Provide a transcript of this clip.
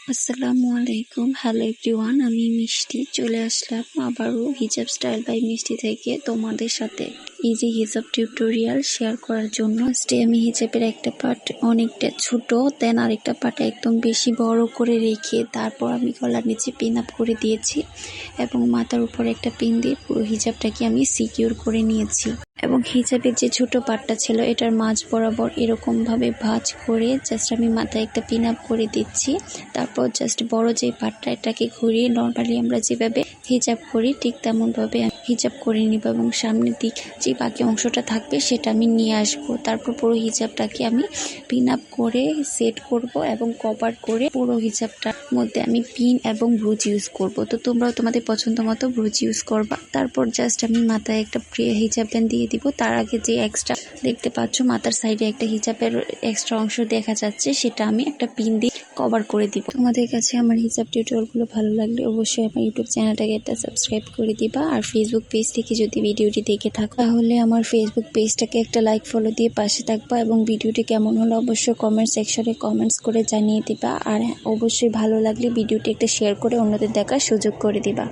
আসসালামু আলাইকুম। Hello everyone, আমি মিষ্টি চলে আসলাম আবারও হিজাব স্টাইল বাই মিষ্টি থেকে তোমাদের সাথে ইজি হিজাব টিউটোরিয়াল শেয়ার করার জন্য। আজকে আমি হিজাবের একটা পার্ট অনেকটা ছোট, দেন আরেকটা পার্ট একদম বেশি বড় করে রেখে তারপর আমি গলার নিচে পিন আপ করে দিয়েছি এবং মাথার উপর একটা পিন দিয়ে পুরো হিজাবটাকে আমি সিকিউর করে নিয়েছি। এবং হিজাবের যে ছোট পার্টটা ছিল এটার মাঝ বরাবর এরকম ভাবে ভাঁজ করে জাস্ট আমি মাথায় একটা পিন আপ করে দিচ্ছি। তারপর জাস্ট বড় যে পার্টটা এটাকে ঘুরিয়ে নর্মালি আমরা যেভাবে হিজাব করি ঠিক তেমন ভাবে হিজাব করে নিব এবং সামনের দিক যে বাকি অংশটা থাকবে সেটা আমি নিয়ে আসব। তারপর পুরো হিজাবটাকে আমি পিন আপ করে সেট করব এবং কভার করে পুরো হিজাবটার মধ্যে আমি পিন এবং ব্রুচ ইউজ করব। তো তোমরাও তোমাদের পছন্দ মতো ব্রুচ ইউজ করবা। তারপর জাস্ট আমি মাথায় একটা হিজাব ব্যান্ড দিয়ে দিব। তার আগে যে এক্সট্রা দেখতে পাচ্ছ মাথার সাইডে একটা হিজাবের এক্সট্রা অংশ দেখা যাচ্ছে, সেটা আমি একটা পিন দিয়ে কভার করে দিব। তোমাদের কাছে আমার হিজাব টিউটোরিয়ালগুলো ভালো লাগলে অবশ্যই আমার ইউটিউব চ্যানেলটাকে একটা সাবস্ক্রাইব করে দিবা। আর ফেসবুক পেজ থেকে যদি ভিডিওটি দেখে থাকো তাহলে আমার ফেসবুক পেজটাকে একটা লাইক ফলো দিয়ে পাশে থাকবা এবং ভিডিওটি কেমন হলো অবশ্যই কমেন্ট সেকশনে কমেন্টস করে জানিয়ে দিবা। আর অবশ্যই ভালো লাগলে ভিডিওটি একটা শেয়ার করে অন্যদের দেখার সুযোগ করে দিবা।